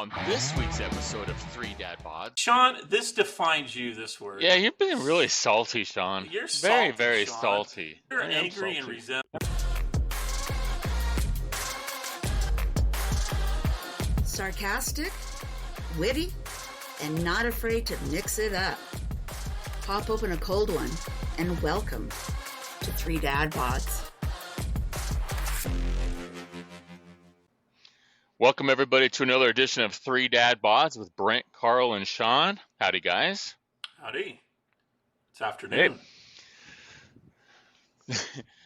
On this week's episode of Three Dad Bods. Sean, this defines you, this word. Yeah, you're being really salty, Sean. You're very, salty, very Sean. salty. You're angry and resentful. Sarcastic, witty, and not afraid to mix it up. Pop open a cold one and welcome to Three Dad Bods. Welcome, everybody, to another edition of Three Dad Bods with Brent, Carl, and Sean. Howdy, guys. Howdy. It's afternoon. Hey.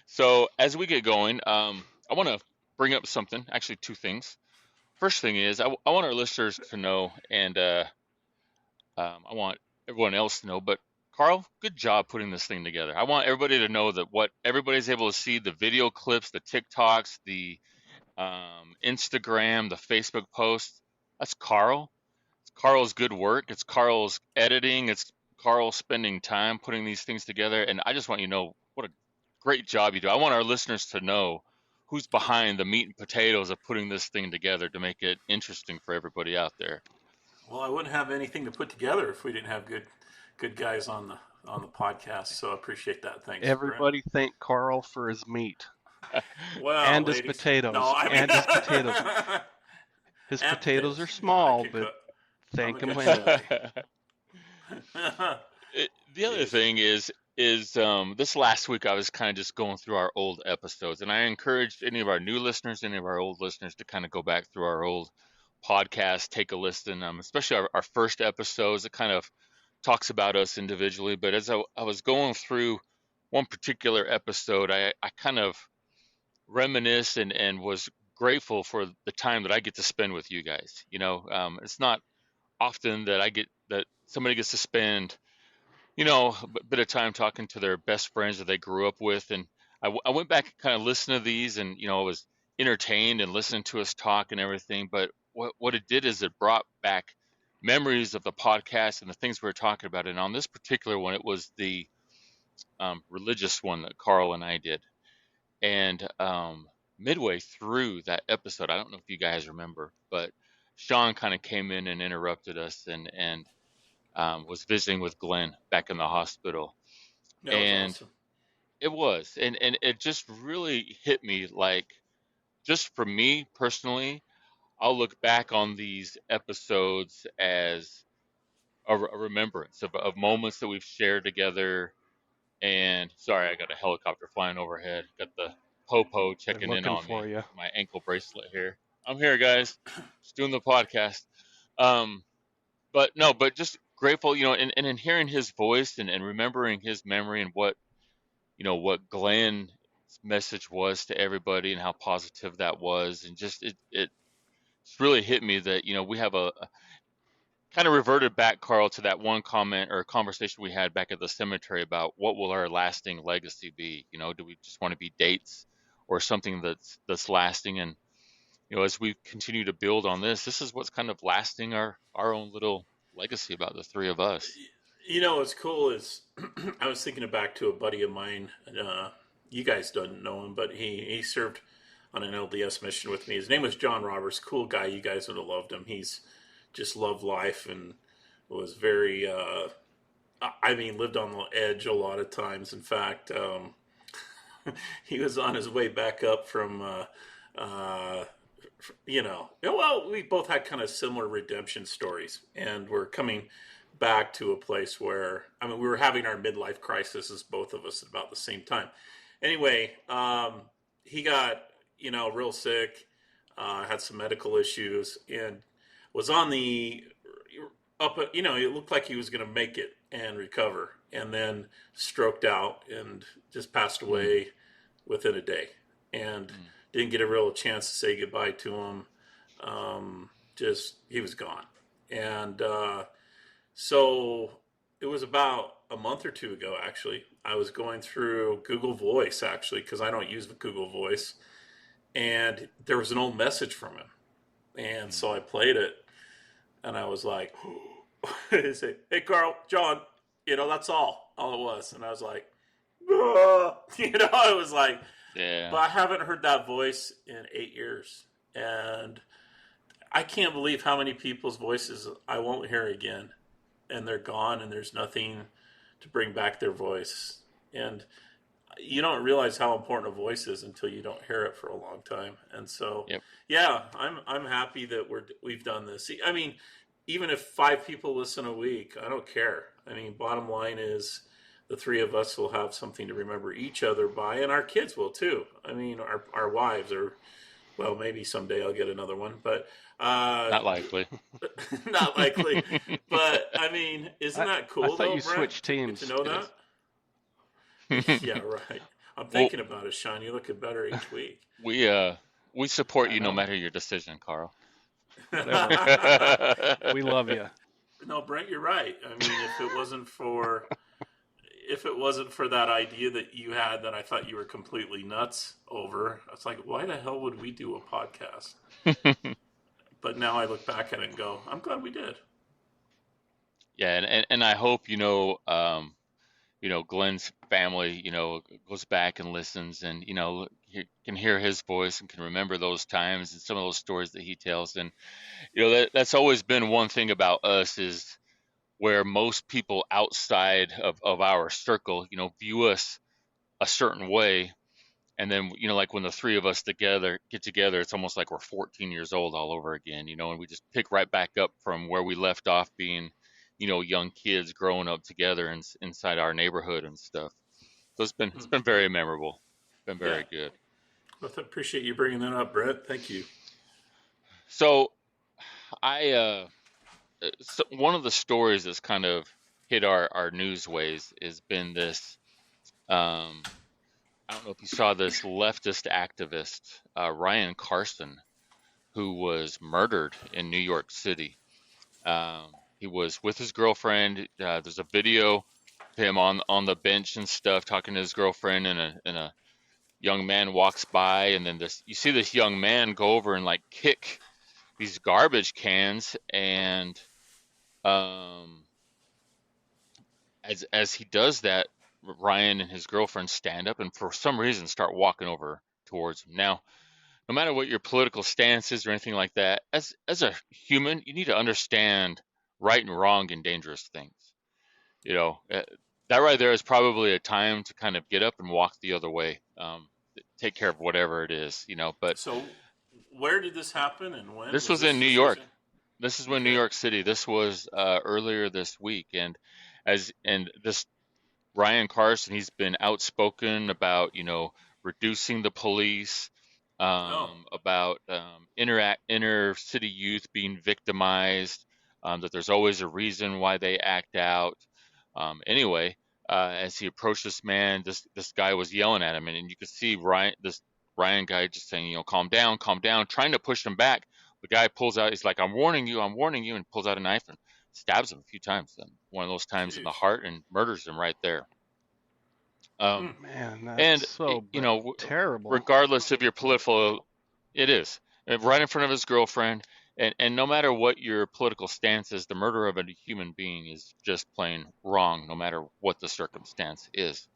So, as we get going, I want to bring up something, actually two things. First thing is, I want our listeners to know, and I want everyone else to know, but Carl, good job putting this thing together. I want everybody to know that what everybody's able to see, the video clips, the TikToks, the Instagram, the Facebook posts, that's Carl. It's Carl's good work. It's Carl's editing. It's Carl spending time putting these things together. And I just want you to know what a great job you do. I want our listeners to know who's behind the meat and potatoes of putting this thing together to make it interesting for everybody out there. Well, I wouldn't have anything to put together if we didn't have good guys on the podcast. So I appreciate that. Thanks. Everybody thank Carl for his meat. Well, and ladies, his potatoes. No, I mean, and his potatoes. His potatoes are small, but thank him anyway. The other thing is this last week I was kind of just going through our old episodes, and I encouraged any of our new listeners, any of our old listeners to kind of go back through our old podcast, take a listen, especially our first episodes. It kind of talks about us individually, but as I was going through one particular episode, I kind of reminisce and was grateful for the time that I get to spend with you guys. You know, it's not often that somebody gets to spend, a bit of time talking to their best friends that they grew up with. And I went back and kind of listened to these, and I was entertained and listening to us talk and everything. But what it did is it brought back memories of the podcast and the things we were talking about. And on this particular one, it was the religious one that Carl and I did. And midway through that episode, I don't know if you guys remember, but Sean kind of came in and interrupted us and was visiting with Glenn back in the hospital. That and was awesome. It was. And it just really hit me, like, just for me personally, I'll look back on these episodes as a remembrance of moments that we've shared together. And sorry, I got a helicopter flying overhead. Got the Popo checking in on me. You. My ankle bracelet here. I'm here, guys. Just doing the podcast. But just grateful, and in hearing his voice and remembering his memory and what Glenn's message was to everybody and how positive that was. And just, it really hit me that, we have a kind of reverted back, Carl, to that one comment or conversation we had back at the cemetery about what will our lasting legacy be? Do we just want to be dates or something that's lasting? And, as we continue to build on this is what's kind of lasting our own little legacy about the three of us. What's cool is I was thinking back to a buddy of mine. You guys don't know him, but he served on an LDS mission with me. His name was John Roberts. Cool guy. You guys would have loved him. He's just loved life and was very, lived on the edge a lot of times. In fact, he was on his way back up from, we both had kind of similar redemption stories, and we're coming back to a place where, we were having our midlife crises, both of us at about the same time. Anyway, he got, real sick, had some medical issues, and was on the it looked like he was going to make it and recover, and then stroked out and just passed away within a day, and didn't get a real chance to say goodbye to him. He was gone. And so it was about a month or two ago, actually. I was going through Google Voice, actually, because I don't use the Google Voice, and there was an old message from him. And so I played it, and I was like, hey, Carl, John, that's all it was. And I was like, it was like, yeah. But I haven't heard that voice in 8 years. And I can't believe how many people's voices I won't hear again, and they're gone, and there's nothing to bring back their voice. And you don't realize how important a voice is until you don't hear it for a long time. And so, Yep. yeah, I'm happy that we've done this. I mean, even if 5 people listen a week, I don't care. I mean, bottom line is the 3 of us will have something to remember each other by, and our kids will too. I mean, our wives are, well, maybe someday I'll get another one, but Not likely. not likely. But I mean, isn't that cool? I thought though, you Brent? switched teams. To know It that. Yeah, right. I'm Well, thinking about it, Sean. You're looking better each week. we support I you no know. matter your decision, Carl. Whatever. We love you. No, Brent, you're right. I mean, if it wasn't for that idea that you had that I thought you were completely nuts over, I was like, why the hell would we do a podcast? But now I look back at it and go, I'm glad we did. Yeah, and I hope Glenn's family goes back and listens, and can hear his voice and can remember those times and some of those stories that he tells. And that's always been one thing about us, is where most people outside of our circle view us a certain way. And then, like when the 3 of us get together, it's almost like we're 14 years old all over again, and we just pick right back up from where we left off being, young kids growing up together inside our neighborhood and stuff. So it's been very memorable. Been Yeah. very good. Well, I appreciate you bringing that up, Brett. Thank you. So one of the stories that's kind of hit our newsways has been this, I don't know if you saw this leftist activist, Ryan Carson, who was murdered in New York City. He was with his girlfriend. There's a video of him on the bench and stuff talking to his girlfriend, and a young man walks by, and then you see this young man go over and like kick these garbage cans, and as he does that, Ryan and his girlfriend stand up and for some reason start walking over towards him. Now, no matter what your political stance is or anything like that, as a human, you need to understand right and wrong and dangerous things. That right there is probably a time to kind of get up and walk the other way, take care of whatever it is, But So, where did this happen and when? this was in New York. This is when New Okay. York City. This was earlier this week, and this Ryan Carson, he's been outspoken about reducing the police, about inner city youth being victimized, that there's always a reason why they act out. Anyway, as he approached this man, this guy was yelling at him, and you could see this Ryan guy just saying, calm down, trying to push him back. The guy pulls out, he's like, I'm warning you, and pulls out a knife and stabs him a few times. And one of those times in the heart, and murders him right there. Man, that's And so terrible. regardless of your political, it is right in front of his girlfriend. And no matter what your political stance is, the murder of a human being is just plain wrong, no matter what the circumstance is.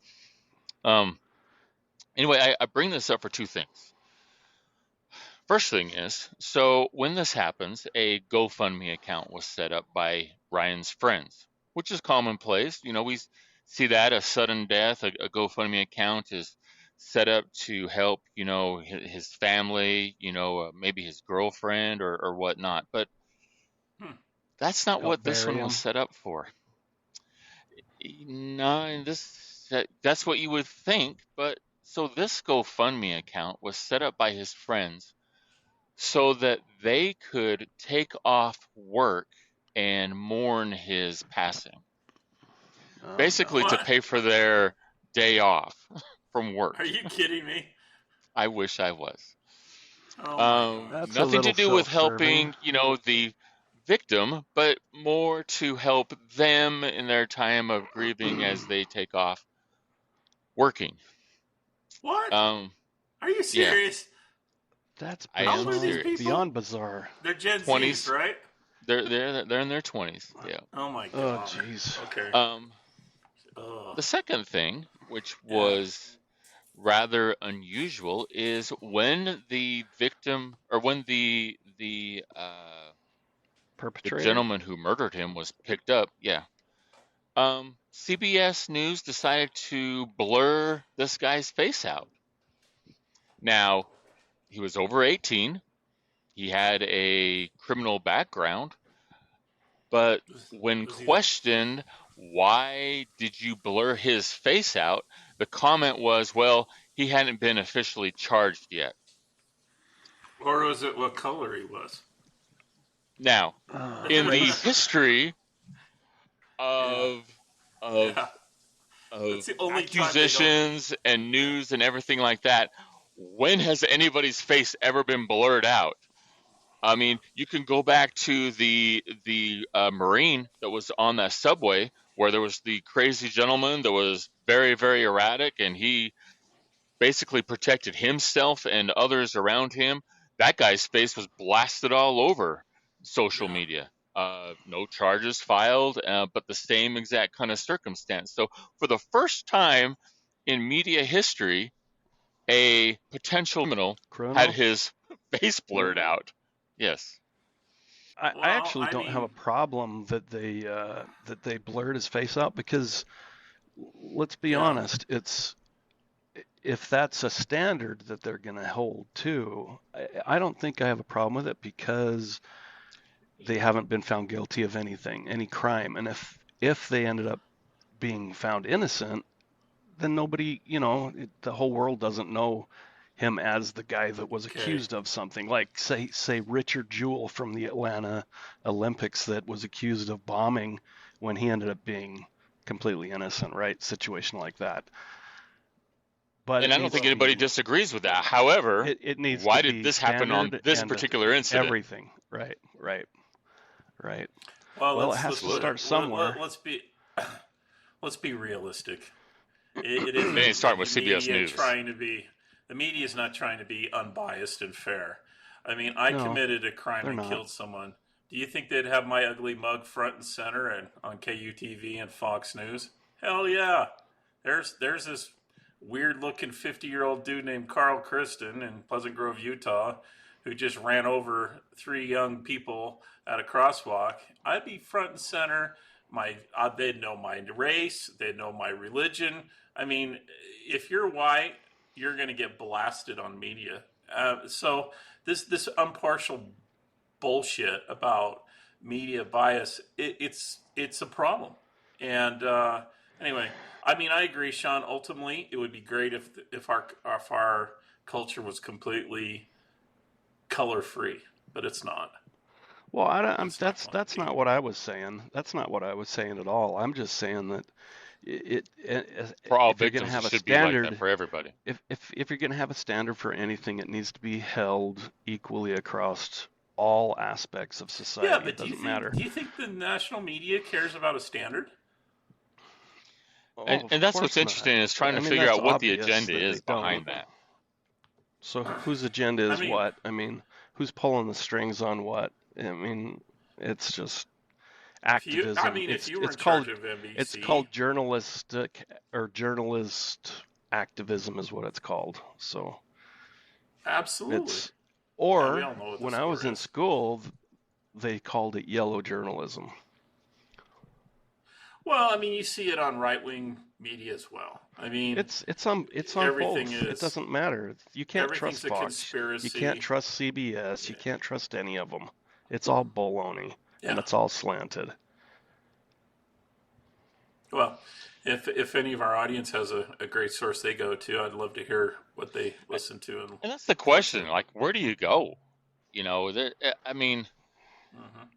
Anyway, I bring this up for 2 things. First thing is, so when this happens, a GoFundMe account was set up by Ryan's friends, which is commonplace. We see that a sudden death, a GoFundMe account is set up to help, his family, maybe his girlfriend or whatnot. But that's not what this one was set up for. No, that's what you would think. But so this GoFundMe account was set up by his friends so that they could take off work and mourn his passing. Basically, to pay for their day off from work. Are you kidding me? I wish I was. That's nothing to do with helping, the victim, but more to help them in their time of grieving as they take off working. What? Are you serious? Yeah. That's beyond bizarre. They're Gen 20s, Zs, right? They're in their 20s. Yeah. Oh my Oh god. jeez. Okay. The second thing, which was rather unusual is when the victim, or when the Perpetrator. gentleman who murdered him was picked up. Yeah. CBS News decided to blur this guy's face out. Now, he was over 18. He had a criminal background, but when Was he the? questioned, why did you blur his face out? The comment was, well, he hadn't been officially charged yet. Or was it what color he was? Now, in the Race. history Yeah. of of Yeah. That's of the only time they don't. accusations and news and everything like that, when has anybody's face ever been blurred out? I mean, you can go back to the Marine that was on that subway where there was the crazy gentleman that was very, very erratic, and he basically protected himself and others around him. That guy's face was blasted all over social Yeah. media. No charges filed, but the same exact kind of circumstance. So, for the first time in media history, a potential criminal had his face blurred out. Yes. I Well, actually I don't have a mean, problem that they blurred his face out because let's be yeah. honest, it's if that's a standard that they're going to hold to, I don't think I have a problem with it because they haven't been found guilty of anything, any crime, and if they ended up being found innocent, then nobody, the whole world doesn't know him as the guy that was Okay. accused of something. Like say Richard Jewell from the Atlanta Olympics that was accused of bombing when he ended up being completely innocent, right? Situation like that. But And it I don't needs think to anybody be disagrees with that. However, it needs to why did be this happen on standard this and particular incident? everything. Right. Well, Well, it has to start somewhere. let's be realistic. It It ain't isn't starting with the CBS media News. trying to be. The media is not trying to be unbiased and fair. I mean, I No, committed a crime they're and not. killed someone. Do you think they'd have my ugly mug front and center and on KUTV and Fox News? Hell yeah. There's this weird looking 50-year-old dude named Carl Kristen in Pleasant Grove, Utah, who just ran over three young people at a crosswalk. I'd be front and center. They'd know my race. They'd know my religion. I mean, if you're white, you're going to get blasted on media. So this impartial bullshit about media bias, it's a problem. And anyway, I mean, I agree, Sean. Ultimately, it would be great if our culture was completely color free, but it's not. Well, It's not going to that's be. not what I was saying. That's not what I was saying at all. I'm just saying that For all if you're going to victims, it have a should be like that standard, for everybody. if you're going to have a standard for anything, it needs to be held equally across all aspects of Yeah, society. It but doesn't matter. do you think the national media cares about a standard? Oh, And of that's what's course not. interesting is trying I to mean, figure that's out what the obvious agenda that they is don't. behind that. So whose agenda I is mean, what? I mean, who's pulling the strings on what? I mean, it's just activism. if you were It's in charge called of it's NBC, called journalistic or journalist activism is what it's called. So absolutely. it's Yeah, we or all know what when this I word was in is. school, they called it yellow journalism. Well, I mean, you see it on right wing media as well. I mean, It's on everything both. It is doesn't matter. You can't trust everything's a Fox. You can't conspiracy. trust CBS. You Yeah. can't trust any of them. It's all baloney and Yeah. it's all slanted. Well, if any of our audience has a great source they go to, I'd love to hear what they listen to and And that's the go to. question. Like, where do you go? I mean, Hmm.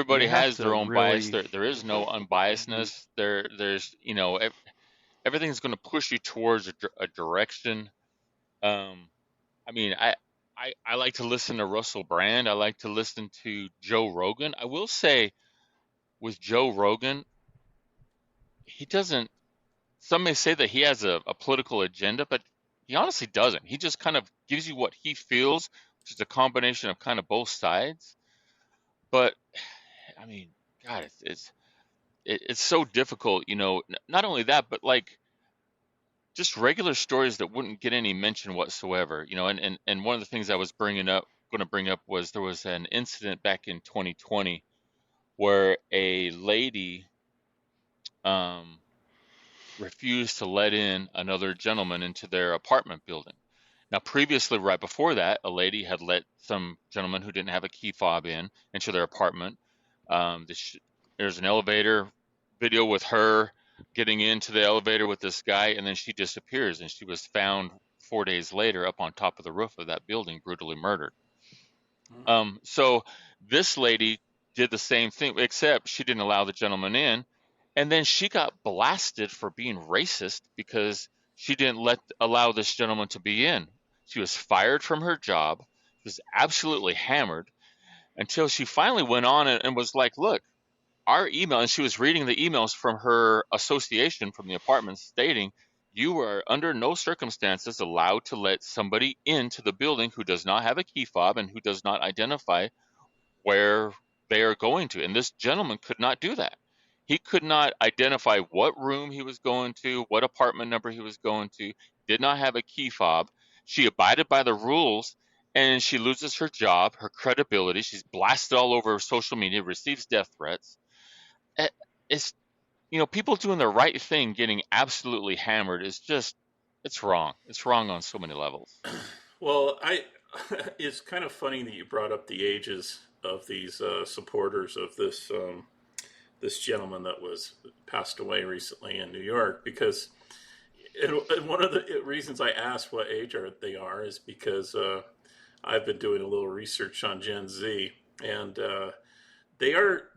You everybody have has to their own bias. really There is no unbiasedness. There's everything's going to push you towards a direction. Um, I mean, I like to listen to Russell Brand. I like to listen to Joe Rogan. I will say with Joe Rogan, he doesn't. Some may say that he has a political agenda, but he honestly doesn't. He just kind of gives you what he feels, which is a combination of kind of both sides. But I mean, God, it's so difficult. Not only that, but like just regular stories that wouldn't get any mention whatsoever. And one of the things I was going to bring up was there was an incident back in 2020 where a lady um, refused to let in another gentleman into their apartment building. Now, previously, right before that, a lady had let some gentleman who didn't have a key fob in into their apartment. There's an elevator video with her getting into the elevator with this guy, and then she disappears, and she was found 4 days later up on top of the roof of that building, brutally murdered. So this lady did the same thing, except she didn't allow the gentleman in, and then she got blasted for being racist because she didn't allow this gentleman to be in. She was fired from her job. She was absolutely hammered until she finally went on and was like, look, our email, and she was reading the emails from her association from the apartment stating, you are under no circumstances allowed to let somebody into the building who does not have a key fob and who does not identify where they are going to. And this gentleman could not do that. He could not identify what room he was going to, what apartment number he was going to, did not have a key fob. She abided by the rules, and she loses her job, her credibility. She's blasted all over social media, receives death threats. It's, people doing the right thing getting absolutely hammered is just, it's wrong. It's wrong on so many levels. Well, it's kind of funny that you brought up the ages of these supporters of this gentleman that was passed away recently in New York, because one of the reasons I asked what age they are is because I've been doing a little research on Gen Z, and they're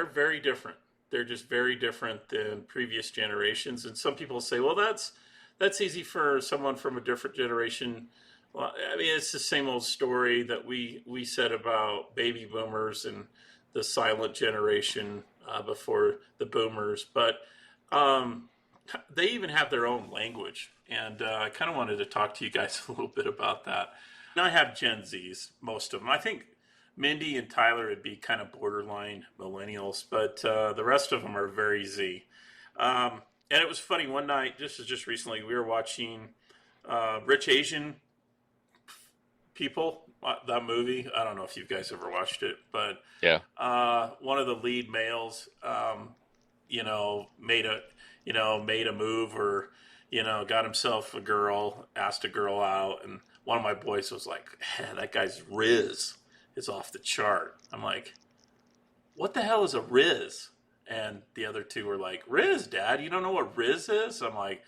very different. They're just very different than previous generations. And some people say, well, that's easy for someone from a different generation. Well, I mean, it's the same old story that we said about baby boomers and the silent generation before the boomers. But they even have their own language. And I kind of wanted to talk to you guys a little bit about that. And I have Gen Zs, most of them. I think Mindy and Tyler would be kind of borderline millennials, but the rest of them are very Z. And it was funny, one night, just recently, we were watching Rich Asian People, that movie. I don't know if you guys ever watched it, but yeah, one of the lead males, made a move, or got himself a girl, asked a girl out, and one of my boys was like, "That guy's Rizz is off the chart." I'm like, "What the hell is a Rizz?" And the other two were like, "Rizz, Dad, you don't know what Rizz is?" I'm like,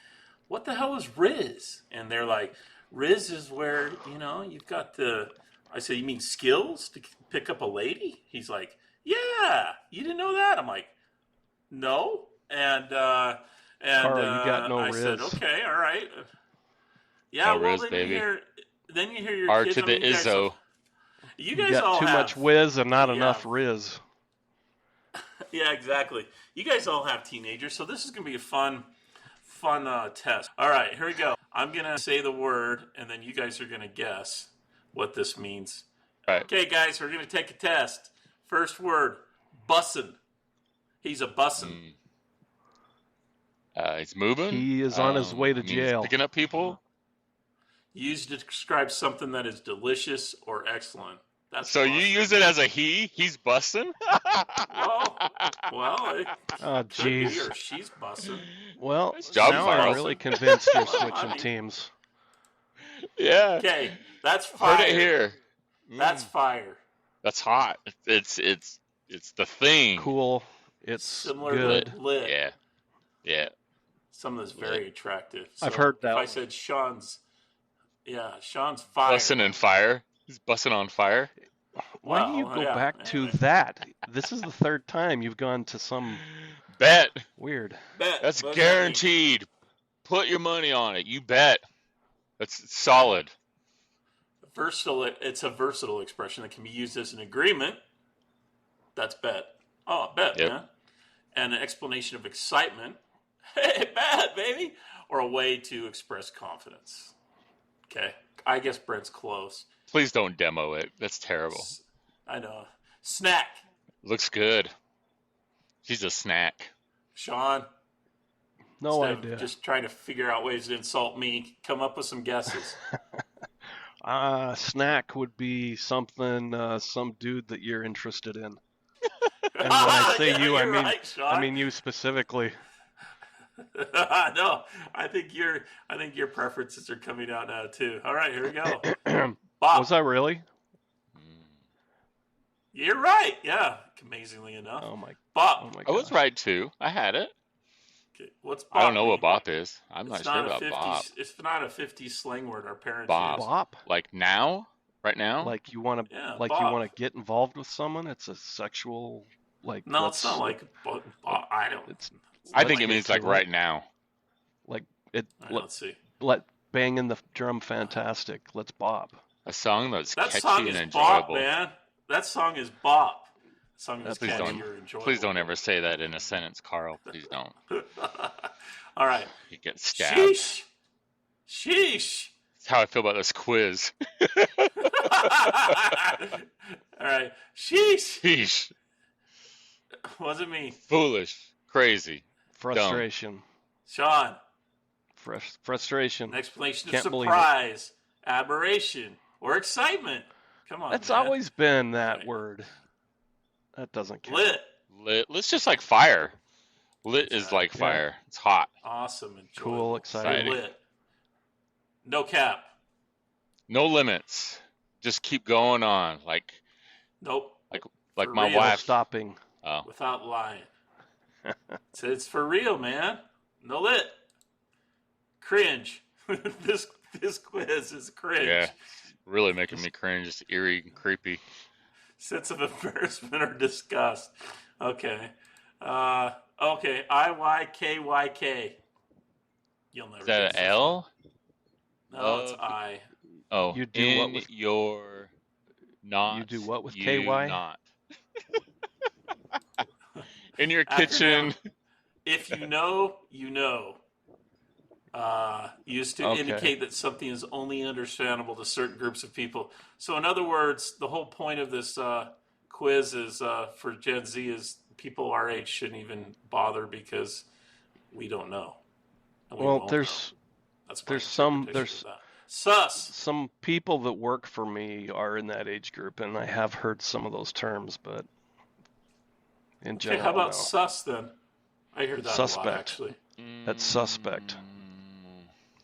"What the hell is Rizz?" And they're like, "Rizz is where, you've got I said, "You mean skills to pick up a lady?" He's like, "Yeah, you didn't know that?" I'm like, "No." And Carl, you got no I Rizz. said, "Okay, all right." Yeah, no well, Rizz, baby. then you hear your R kids. to the Izzo. You guys got all too have much whiz and not enough Rizz. Yeah, exactly. You guys all have teenagers, so this is going to be a fun test. All right, here we go. I'm going to say the word, and then you guys are going to guess what this means. All right. Okay, guys, we're going to take a test. First word, bussin'. He's a bussin'. He's moving. He is on his way to he's jail. picking up people. Used to describe something that is delicious or excellent. That's so bussin'. You use it as a he? He's bussin'? Well, it Oh, could be, jeez. or she's bussin'. Well, Nice job, now Carl. I'm really convinced you're switching teams. Yeah. Okay, that's fire. Heard it here. That's fire. That's hot. It's the thing. Cool. It's Similar good. to lit. Yeah. Something that's very attractive. So I've heard that If I one. said Sean's fire. Bussin' and fire. He's bussin' on fire. Why do you go back to that? This is the third time you've gone to some Bet. weird. That's What does that mean? guaranteed. Put your money on it. You bet. That's solid. Versatile. It's a versatile expression that can be used as an agreement. That's bet. Oh, bet, Yep. man. And an explanation of excitement. Hey, bet, baby. Or a way to express confidence. Okay. I guess Brent's close. Please don't demo it. That's terrible. I know. Snack. Looks good. She's a snack. Sean. No Instead idea. of just trying to figure out ways to insult me, come up with some guesses. Snack would be something, some dude that you're interested in. And when I say Yeah, you, you're right, I Sean. mean you specifically. No, I think your preferences are coming out now too. All right, here we go. Was Bob, I really? you're right. Yeah, amazingly enough. Oh my Bob, I was gosh. right too. I had it. okay, what's Bop? I don't know what mean? bop is. I'm It's not sure not a about 50s. bop. It's not a 50s slang word our parents Bop. use. Bop? Like now? Right now? Like you want to Yeah, like you bop. want to get involved with someone? It's a sexual like No, let's it's not like I don't. it's I let's think it get means like to right it. now. Like it All right, let's see. let banging the drum fantastic. Let's bop. A song that's That catchy song and is bop, enjoyable. man. That song is bop. That song is That's Please catchy don't. or enjoyable. Please don't ever say that in a sentence, Carl. Please don't. All right. You get stabbed. Sheesh. Sheesh. That's how I feel about this quiz. All right. Sheesh. Sheesh. Wasn't me. Foolish. Crazy. Frustration. Sean. Frustration. An explanation of Can't believe it. surprise, admiration, or excitement. Come on, That's man. always been that Right. word. That doesn't count. Lit. Lit. It's just like fire. Lit That's is right. like Yeah. fire. It's hot. Awesome. Enjoyable. Cool, exciting. Lit. No cap. No limits. Just keep going on. Like Nope. like For my real. No wife. stopping. Oh. Without lying. It's for real, man. No lit. Cringe. this quiz is cringe. Yeah. Really making me cringe. It's eerie and creepy. Sense of embarrassment or disgust. Okay. Okay. IYKYK. You'll never Is that guess an this L? one. No, it's I. Oh. You do in what with- your not. You do what with you KY? Not. In your Acronym. kitchen. If you know, you know. Used to Okay. indicate that something is only understandable to certain groups of people. So, in other words, the whole point of this quiz is for Gen Z is people our age shouldn't even bother because we don't know. And we Well, won't there's know. That's my there's some- interpretation of that. Sus. some people that work for me are in that age group, and I have heard some of those terms, but in Okay, general, how about no. sus then? I hear that a lot, Suspect. actually. That's suspect.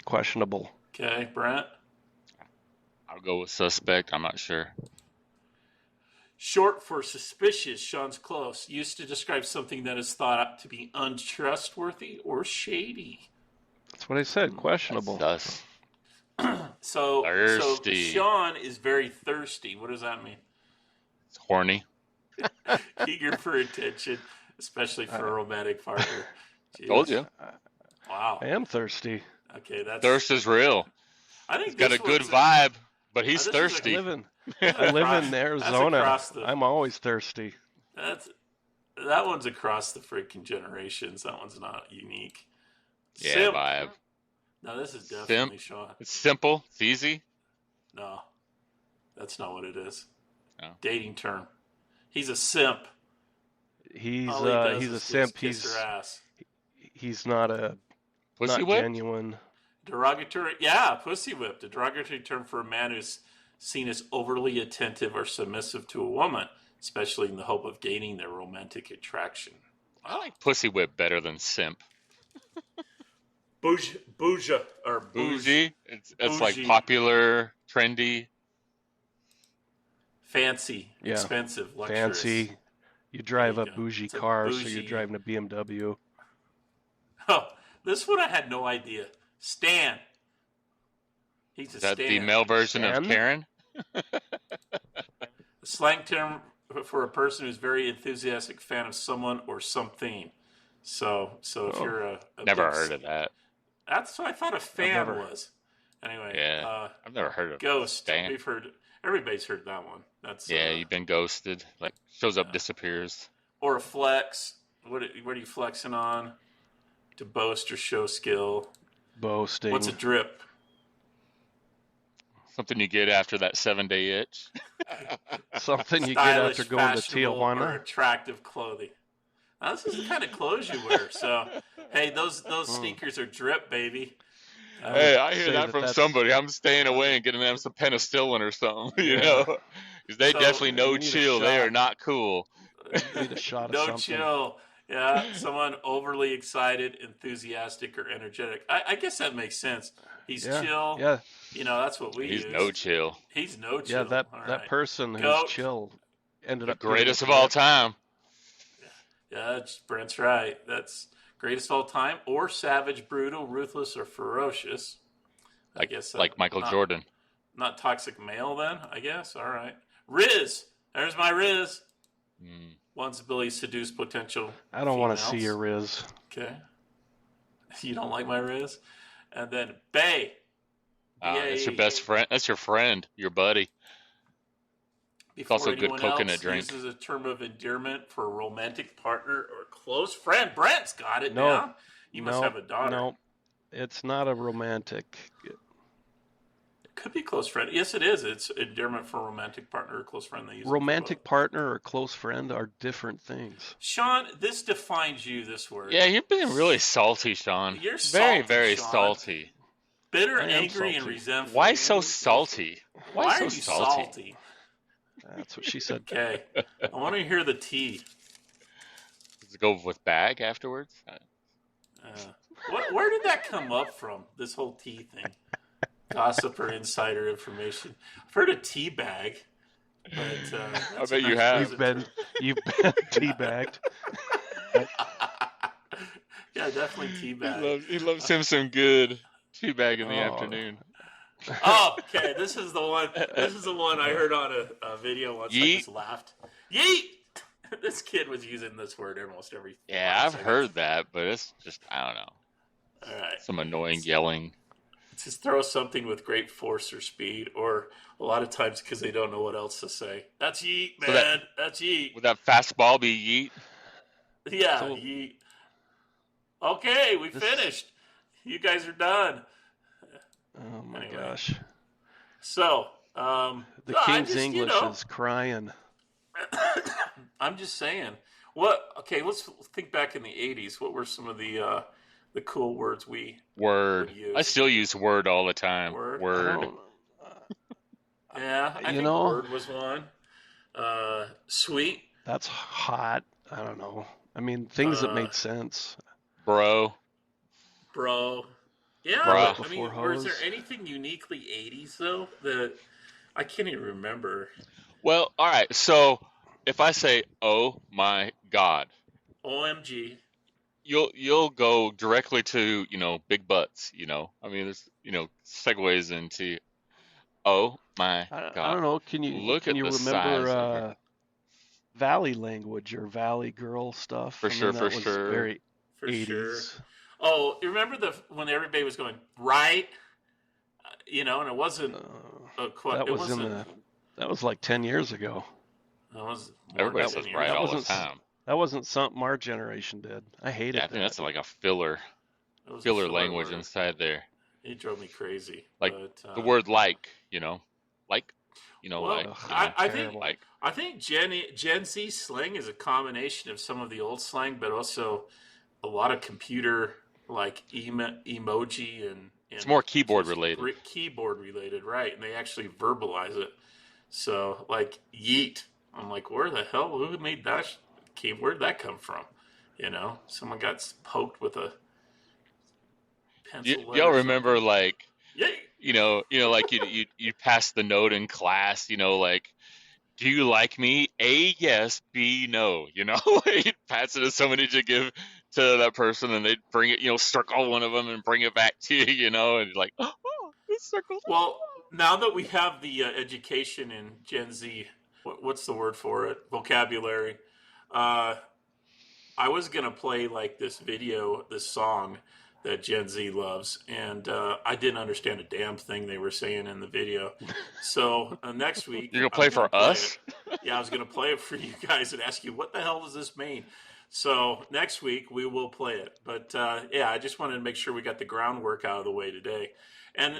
Questionable. Okay, Brent. I'll go with suspect. I'm not sure. Short for suspicious, Sean's close. Used to describe something that is thought to be untrustworthy or shady. That's what I said. Questionable. Sus. So Thirsty. Sean is very thirsty. What does that mean? It's horny. Eager for attention, especially for a romantic partner. Jeez. Told you. Wow. I am thirsty. Okay, that's Thirst is real. I think He's got a this good one's vibe, but he's this is a thirsty. I live in Arizona. across the- I'm always thirsty. That one's across the freaking generations. That one's not unique. Yeah, Simp. vibe. No, this is definitely Sean. It's simple. It's easy. No, that's not what it is. Oh. Dating term. He's a simp. He's All he does he's a is simp. kiss her ass. He's not Pussy not whip? genuine. Derogatory, yeah, pussy whipped. A derogatory term for a man who's seen as overly attentive or submissive to a woman, especially in the hope of gaining their romantic attraction. I like pussy whip better than simp. Bougie or Bougie. It's like Bougie. popular, trendy. fancy, Yeah. expensive, luxurious. Fancy. You drive There a you go. bougie It's a car, so bougie- you're driving a BMW. Oh, this one I had no idea. Stan. He's a Is that Stan. the male version Stan? of Karen? A slang term for a person who's very enthusiastic fan of someone or something. So if Oh. you're a Never big- heard of that. That's what I thought a fan never- was. Anyway, Yeah. I've never heard of Ghost. Stan. We've heard. Everybody's heard that one. That's Yeah, you've been ghosted. Like shows up, disappears. or a flex. What are you flexing on? To boast or show skill. Boasting. What's a drip? Something you get after that 7-day itch. Something you get Stylish, after going to fashionable, or Tijuana. attractive clothing. Now, this is the kind of clothes you wear. So, hey, those sneakers are drip, baby. Hey, I hear say that that from that's somebody. I'm staying away and getting them some penicillin or something, yeah. because they So, definitely You no need a chill. They are shot. not cool. Need a shot of no something. chill. Yeah, someone overly excited, enthusiastic, or energetic. I guess that makes sense. He's Yeah, chill. yeah, That's what we He's no use. chill. He's no yeah. chill. That All that right. person who's Goat. chill ended The up getting greatest us of all ripped. time. Yeah, Brent's right. That's greatest of all time, or savage, brutal, ruthless, or ferocious. I Like guess like Michael not Jordan. not toxic male then. I guess. All right. Rizz. There's my Rizz. Mm. One's ability to seduce potential I don't want to see your females. Riz. Okay. You don't like my Rizz? And then Bay. That's your B-A-E. best friend. That's your friend, your buddy. It's Before also a good anyone coconut else drink. uses a term of endearment for a romantic partner or close friend. Brent's got it No, down. You must no, have a daughter. no. It's not a romantic. It could be close friend. Yes, it is. It's endearment for a romantic partner or close friend. They use it for Romantic both. partner or close friend are different things. Sean, this defines you, this word. Yeah, you're being really salty, Sean. You're Very, salty, very Sean. salty. Bitter, I am angry, and salty. resentful. Why so salty? Why so are you salty? That's what she said. Okay. I want to hear the tea. Does it go with bag afterwards? Where did that come up from? This whole tea thing, gossip or insider information. I've heard of tea bag, but I bet you have. You've been teabagged. Yeah, definitely tea bag. He loves him some good tea bag in the Oh. afternoon. Oh, okay. This is the one. This is the one I heard on a video once. Yeet. I just laughed. Yeet. This kid was using this word almost every. Yeah, 5 I've seconds. heard that, but it's just, I don't know. All right. Some annoying yelling. Just throw something with great force or speed, or a lot of times because they don't know what else to say. That's yeet, man. So That's yeet. Would that fastball be yeet? Yeah, So- yeet. Okay, we finished. You guys are done. Oh my Anyway. gosh. So, The I King's just, English is crying. I'm just saying. Okay, let's think back in the 80s. What were some of the cool words we Word. would use? I still use word all the time. Word? I Word. don't- Yeah, I You think know- word was one. Sweet. That's hot. I don't know. I mean, things that made sense. Bro. Bro. Yeah, Bruh. I mean, Before was there hose. anything uniquely 80s, though, that I can't even remember? Well, all right. So if I say, "Oh my God," OMG. you'll go directly to big butts. I mean, there's segues into, "Oh my I God." don't know. Can Look you at the remember size of her. Valley language or Valley girl stuff? For sure, that for was sure. very For 80s. sure. Oh, you remember when everybody was going, right? And it wasn't quite. That It was wasn't. that was like 10 years ago. It was more Everybody than says 10 right years That all ago. the wasn't time. That wasn't something our generation did. I hated Yeah, I think that. that's like a filler It was a filler filler language word. inside there. It drove me crazy. Like but, the word like, like, Well, like, Ugh, I think terrible. like. I think Gen Z slang is a combination of some of the old slang, but also a lot of computer like emoji and It's more keyboard just related. Keyboard related, right? And they actually verbalize it. So like yeet, I'm like, where the hell? Who made that? Where'd that come from? Someone got poked with a pencil. Y'all remember like, Yay! like you pass the note in class, like, do you like me? A, yes. B, no. You pass it to somebody to give to that person, and they'd bring it, circle one of them and bring it back to you, and you're like, oh, it's circled. Well, now that we have the education in Gen Z, what's the word for it? Vocabulary. I was gonna play like this song that Gen Z loves, and I didn't understand a damn thing they were saying in the video. So next week You're gonna play for us? Yeah, I was gonna play it for you guys and ask you what the hell does this mean. So next week we will play it. But I just wanted to make sure we got the groundwork out of the way today. And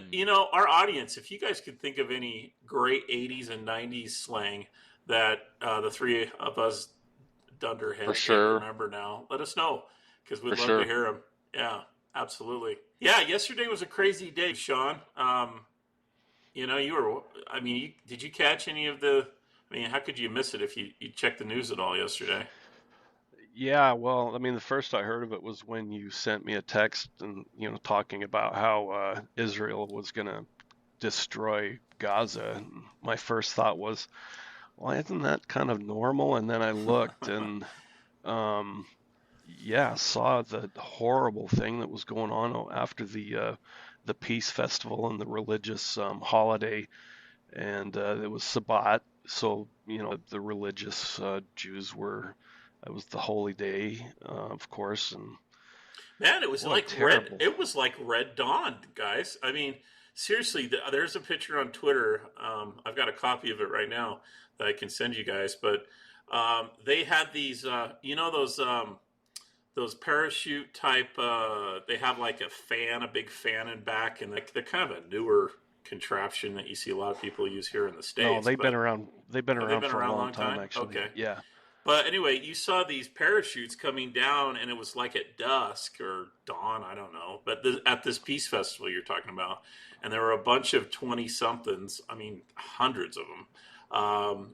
our audience, if you guys could think of any great 80s and 90s slang that the three of us For dunderheads can't sure. remember now, let us know because we'd For love to sure. hear them. Yeah, absolutely. Yeah, yesterday was a crazy day, Sean. You were. I mean, did you catch any of the? I mean, how could you miss it if you checked the news at all yesterday? Yeah, well, I mean, the first I heard of it was when you sent me a text and, talking about how Israel was going to destroy Gaza. And my first thought was, well, isn't that kind of normal? And then I looked and, um, yeah, saw the horrible thing that was going on after the peace festival and the religious holiday, and it was Sabbat. So, the religious Jews were. It was the holy day, of course, and Man, it was boy, like red. terrible. It was like Red Dawn, guys. I mean, seriously, there's a picture on Twitter. I've got a copy of it right now that I can send you guys. But they had these, those parachute type. They have like a big fan in back, and they're kind of a newer contraption that you see a lot of people use here in the No, states. they've been But around. They've been have they around been for a around a long long time, time? actually. Okay. Yeah. But anyway, you saw these parachutes coming down, and it was like at dusk or dawn, I don't know. But at this peace festival you're talking about, and there were a bunch of 20 somethings. I mean, hundreds of them,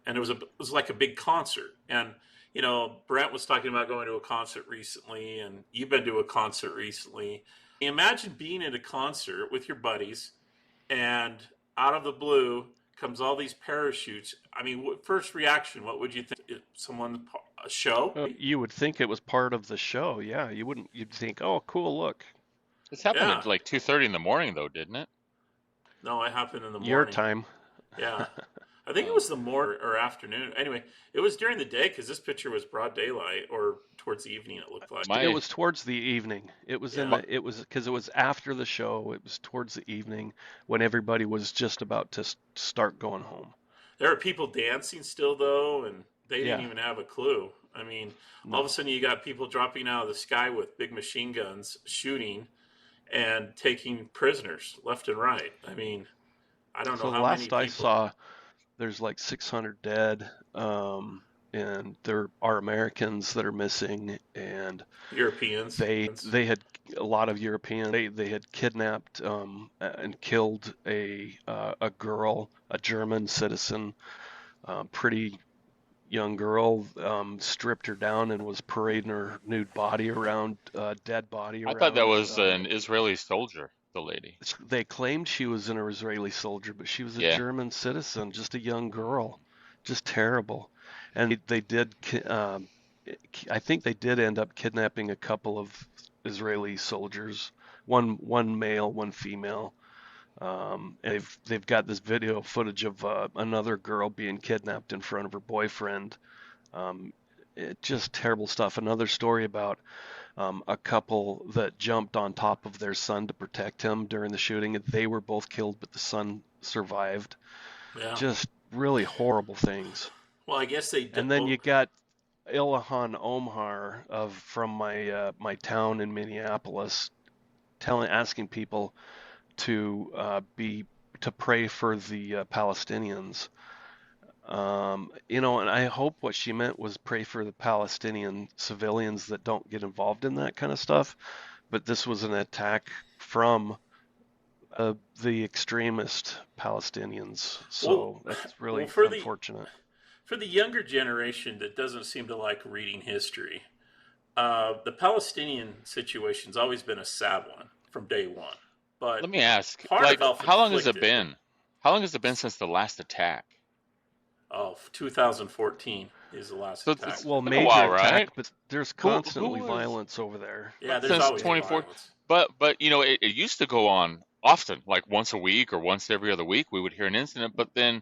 and it was like a big concert. And Brent was talking about going to a concert recently, and you've been to a concert recently. Imagine being at a concert with your buddies, and out of the blue comes all these parachutes. I mean, first reaction, what would you think? A show? You would think it was part of the show. Yeah, you wouldn't. You'd think, oh, cool, look, This happened Yeah. at like 2:30 in the morning, though, didn't it? No, it happened in the your morning. time. Yeah. I think it Oh, was the morning or afternoon. Anyway, it was during the day because this picture was broad daylight or towards the evening, it looked like. It my was towards the evening. It was Yeah. it was because it was after the show. It was towards the evening when everybody was just about to start going home. There are people dancing still, though, and they didn't Yeah, even have a clue. I mean, all of a no. sudden you got people dropping out of the sky with big machine guns, shooting and taking prisoners left and right. I mean, I don't know So the how many last I people. saw, there's like 600 dead, and there are Americans that are missing, and Europeans. they had a lot of Europeans. They had kidnapped and killed a girl, a German citizen, pretty young girl, stripped her down and was parading her nude body around, dead body I thought that around. was an Israeli soldier, the lady. They claimed she was an Israeli soldier, but she was a Yeah. German citizen, just a young girl, just terrible. And they did, I think they did end up kidnapping a couple of Israeli soldiers, one male, one female. And they've got this video footage of another girl being kidnapped in front of her boyfriend. Just terrible stuff. Another story about a couple that jumped on top of their son to protect him during the shooting. They were both killed, but the son survived. Yeah. Just really horrible things. Well, I guess they. And then you got Ilhan Omar from my town in Minneapolis, asking people to pray for the Palestinians. And I hope what she meant was pray for the Palestinian civilians that don't get involved in that kind of stuff. But this was an attack from the extremist Palestinians, so that's really unfortunate. For the younger generation that doesn't seem to like reading history, the Palestinian situation's always been a sad one from day one. But Let me ask, part like, of how long has it self-inflicted. been? How long has it been since the last attack? Oh, 2014 is the last So attack. it's Well, been a major while, attack, right? but there's Who constantly was violence over there. Yeah, there's since always 24? violence. But it used to go on often, like once a week or once every other week. We would hear an incident, but then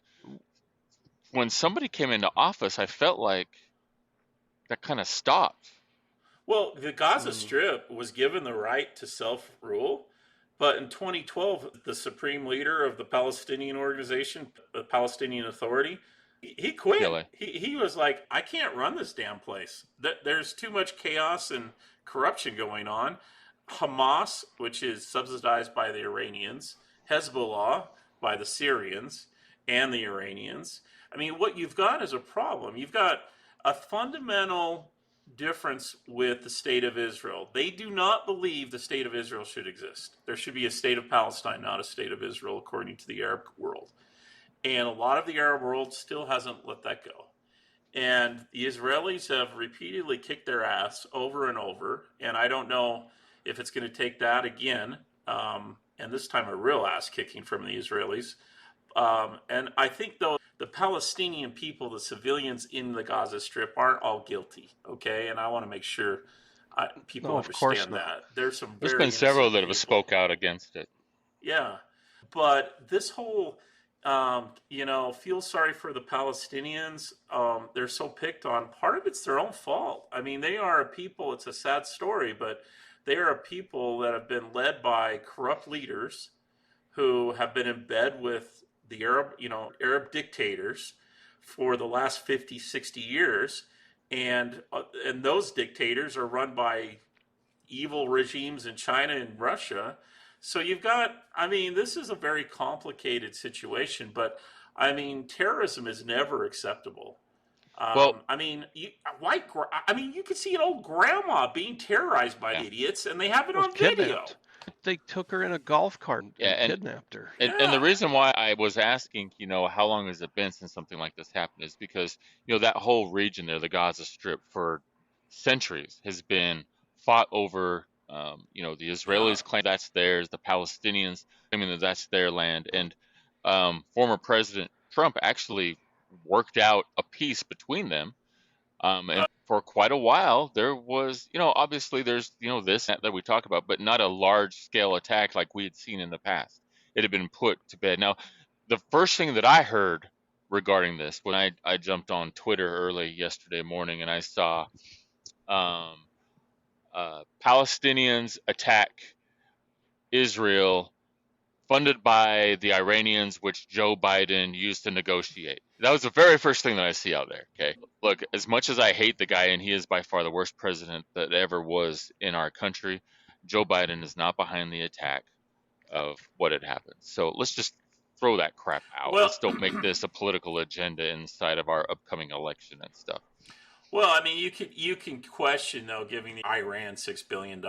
when somebody came into office, I felt like that kind of stopped. Well, the Gaza Mm. Strip was given the right to self-rule, but in 2012, the supreme leader of the Palestinian organization, the Palestinian Authority, he quit. PLA. He was like, I can't run this damn place. There's too much chaos and corruption going on. Hamas, which is subsidized by the Iranians, Hezbollah by the Syrians and the Iranians. I mean, what you've got is a problem. You've got a fundamental difference with the state of Israel. They do not believe the state of Israel should exist. There should be a state of Palestine, not a state of Israel, according to the Arab world. And a lot of the Arab world still hasn't let that go. And the Israelis have repeatedly kicked their ass over and over. And I don't know if it's going to take that again, and this time a real ass kicking from the Israelis. And I think, though, the Palestinian people, the civilians in the Gaza Strip, aren't all guilty, okay? And I want to make sure people understand that. There's been several that have spoke out against it. Yeah. But this whole, feel sorry for the Palestinians, they're so picked on. Part of it's their own fault. I mean, they are a people, it's a sad story, but they are a people that have been led by corrupt leaders who have been in bed with the Arab dictators for the last 50, 60 years. And those dictators are run by evil regimes in China and Russia. So you've got, this is a very complicated situation, but terrorism is never acceptable. You could see an old grandma being terrorized by idiots, and they have it on video. They took her in a golf cart and kidnapped her. And the reason why I was asking, how long has it been since something like this happened is because, that whole region there, the Gaza Strip, for centuries has been fought over. The Israelis claim that's theirs. The Palestinians claiming that that's their land. And former President Trump actually worked out a peace between them. And for quite a while, there was, obviously there's, this that we talk about, but not a large scale attack like we had seen in the past. It had been put to bed. Now, the first thing that I heard regarding this, when I jumped on Twitter early yesterday morning and I saw Palestinians attack Israel funded by the Iranians, which Joe Biden used to negotiate. That was the very first thing that I see out there. Okay. Look, as much as I hate the guy, and he is by far the worst president that ever was in our country, Joe Biden is not behind the attack of what had happened. So let's just throw that crap out. Let's don't make this a political agenda inside of our upcoming election and stuff. Well, you can question, though, giving the Iran $6 billion.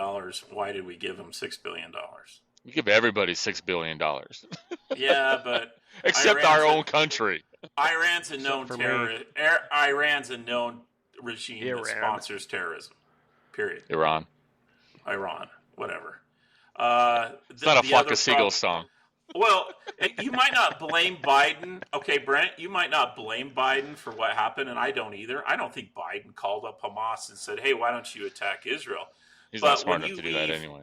Why did we give them $6 billion? We give everybody $6 billion. Yeah, but except our own country. Iran's a known terrorist. Iran's a known regime that sponsors terrorism. Period. Iran, whatever. It's not a Flock of Seagulls song. Well, you might not blame Biden. Okay, Brent, you might not blame Biden for what happened, and I don't either. I don't think Biden called up Hamas and said, hey, why don't you attack Israel? He's not smart enough to do that anyway.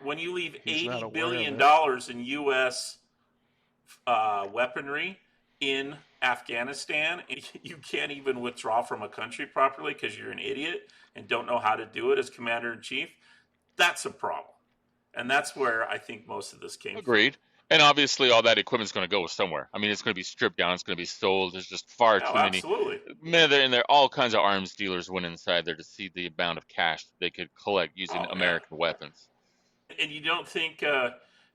When you leave $80 billion in U.S. Weaponry in Afghanistan, and you can't even withdraw from a country properly because you're an idiot and don't know how to do it as commander-in-chief, that's a problem. And that's where I think most of this came from. Agreed. And obviously all that equipment's going to go somewhere. It's going to be stripped down. It's going to be sold. There's just far too many. Absolutely. Man, there all kinds of arms dealers went inside there to see the amount of cash they could collect using American weapons. And you don't think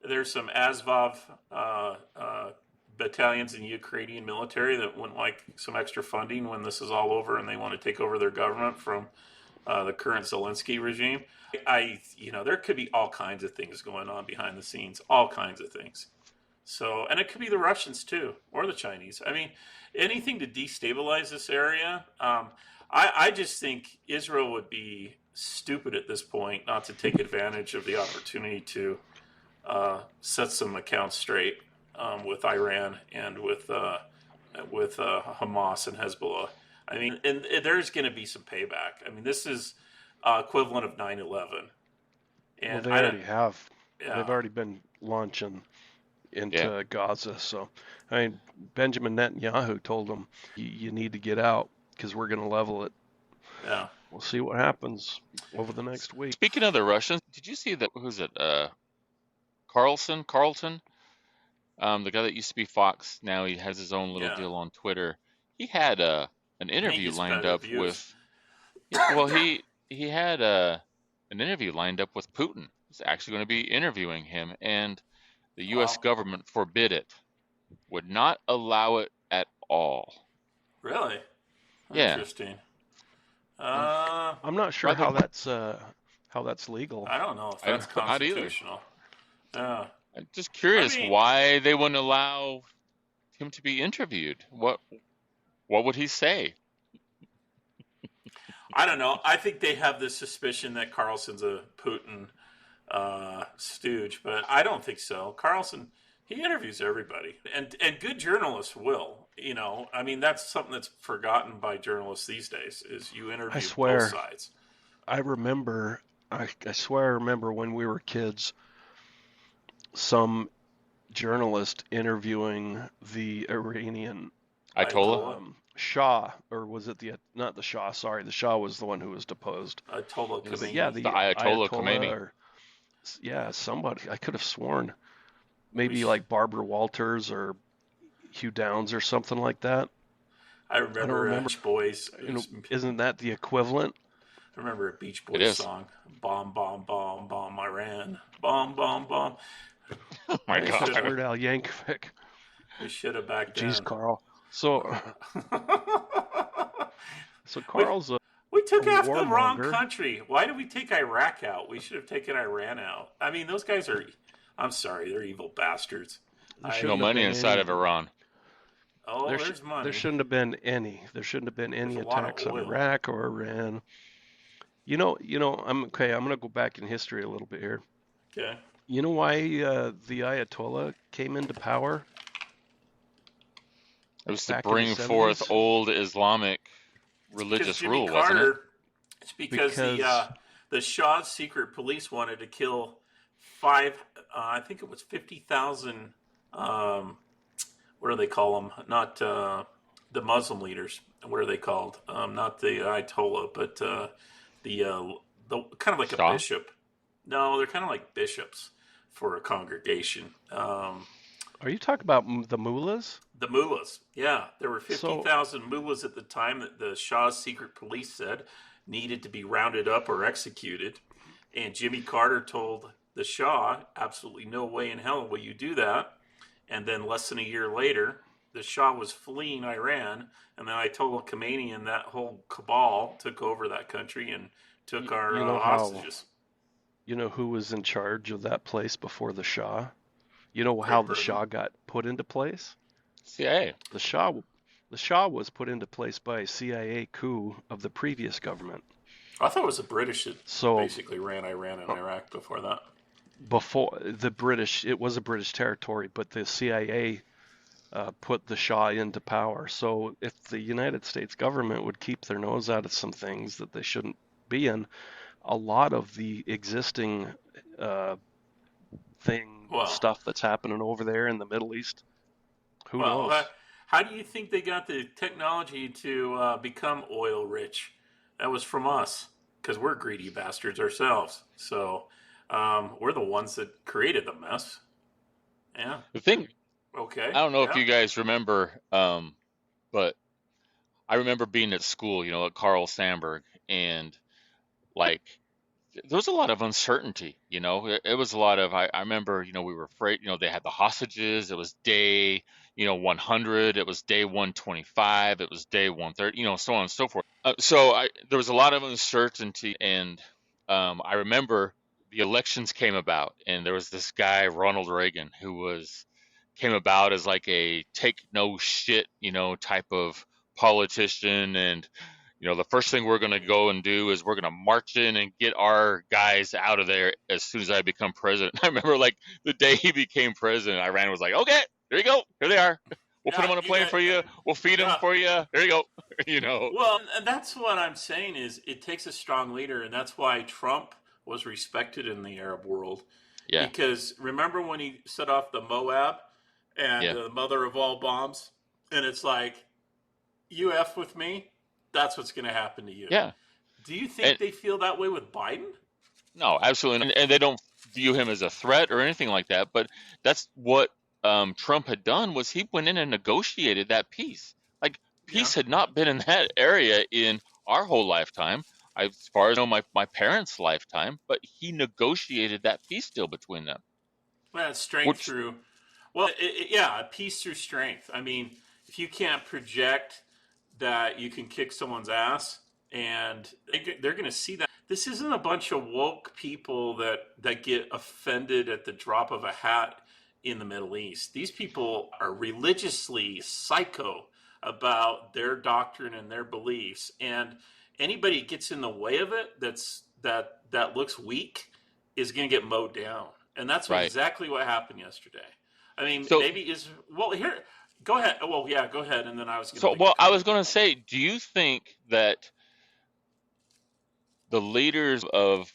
there's some Azov battalions in the Ukrainian military that wouldn't like some extra funding when this is all over and they want to take over their government from the current Zelensky regime? There could be all kinds of things going on behind the scenes, all kinds of things. So, and it could be the Russians too, or the Chinese. Anything to destabilize this area. I just think Israel would be stupid at this point not to take advantage of the opportunity to set some accounts straight with Iran and with Hamas and Hezbollah. And there's going to be some payback. This is equivalent of 9/11. And they already have. Yeah. They've already been launching into Gaza. So, Benjamin Netanyahu told them, you need to get out because we're going to level it. Yeah. We'll see what happens over the next week. Speaking of the Russians, did you see that, who's it, Carlton? The guy that used to be Fox, now he has his own little deal on Twitter. He had an interview lined up with... Well, he had an interview lined up with Putin. He's actually going to be interviewing him, and the U.S. government forbid it, would not allow it at all. Really? Yeah. Interesting. I'm not sure By the how that's legal. I don't know if I that's not either. constitutional. Yeah. I'm just I curious mean, why they wouldn't allow him to be interviewed. What would he say? I don't know. I think they have this suspicion that Carlson's a Putin stooge, but I don't think so. Carlson, he interviews everybody, and good journalists will. I mean, that's something that's forgotten by journalists these days. Is you I interview swear, both sides. I remember, I swear I remember when we were kids, some journalist interviewing the Iranian Ayatollah? Shah, or was it not the Shah? Sorry, the Shah was the one who was deposed. Ayatollah It was But yeah, Khomeini. the the Ayatollah Ayatollah, Khomeini. or yeah, somebody. I could have sworn We maybe sh- like Barbara Walters or Hugh Downs or something like that. I I don't remember remember. Beach Boys. Isn't that the equivalent? I remember a Beach It Boys is. song. Bomb, bomb, bomb, bomb, Iran. Bomb, bomb, bomb. Oh my I think it was God. Weird Al Yankovic. We should have back Jeez, then. Carl. So, so we, Carl's a we took off the wrong warmonger. country. Why did we take Iraq out? We should have taken Iran out. I mean, those guys are, I'm sorry, they're evil bastards. There I, No shouldn't have money been inside any. of Iran. oh, There, there's money. there shouldn't have been any. There shouldn't have been any There's a lot of attacks on oil. Iraq or Iran. I'm okay. I'm gonna go back in history a little bit here. Okay. You know why the Ayatollah came into power It was to back in the bring forth 70s? old Islamic Because religious Jimmy rule, wasn't it? Carter, it's because Because the Shah's secret police wanted to kill five, I think it was 50,000, what do they call them? Not the Muslim leaders. What are they called? Not the Ayatollah, but the kind of like a Shah? bishop. No, they're kind of like bishops for a congregation. are you talking about the mullahs? The mullahs, yeah. There were So 50,000 mullahs at the time that the Shah's secret police said needed to be rounded up or executed. And Jimmy Carter told the Shah, absolutely no way in hell will you do that. And then less than a year later, the Shah was fleeing Iran, and then Ayatollah Khomeini and that whole cabal took over that country and took our you know how hostages. you know who was in charge of that place before the Shah? You know how Great the Britain. Shah got put into place? CIA. The Shah was put into place by a CIA coup of the previous government. I thought it was the British that So basically ran Iran and Iraq before that. before the British, it was a British territory, but the CIA put the Shah into power. So if the United States government would keep their nose out of some things that they shouldn't be in, a lot of the existing Well, stuff that's happening over there in the Middle East, who well, knows? how do you think they got the technology to become oil rich? That was from us because we're greedy bastards ourselves. So we're the ones that created the mess. Yeah. The thing, Okay. I don't know if Yeah. you guys remember, but I remember being at school, at Carl Sandburg, and like there was a lot of uncertainty. It was a lot of. I remember, we were afraid. They had the hostages. It was day, 100. It was day 125. It was day 130. So on and so forth. There was a lot of uncertainty, and I remember the elections came about, and there was this guy Ronald Reagan who came about as like a take no shit, type of politician. And, the first thing we're going to go and do is we're going to march in and get our guys out of there as soon as I become president. I remember like the day he became president, Iran was like, okay, there you go. Here they are. We'll put them on a plane for you. We'll feed them for you. There you go. Well, and that's what I'm saying is it takes a strong leader, and that's why Trump was respected in the Arab world. Yeah. Because remember when he set off the Moab and Yeah. the mother of all bombs, and it's like, you F with me, that's what's going to happen to you. Yeah. Do you think And- they feel that way with Biden? No, absolutely. And they don't view him as a threat or anything like that. But that's what Trump had done was he went in and negotiated that peace. Like peace had not been in that area in our whole lifetime, as far as I know, my parents' lifetime. But he negotiated that peace deal between them. Well, it's strength through. Well, peace through strength. I mean, if you can't project that you can kick someone's ass And they're going to see that. This isn't a bunch of woke people that get offended at the drop of a hat in the Middle East. These people are religiously psycho about their doctrine and their beliefs. And anybody that gets in the way of it that looks weak is going to get mowed down. And that's exactly what happened yesterday. I mean, here. Go ahead. Well, yeah, go ahead. And then I was going to. I was going to say, do you think that the leaders of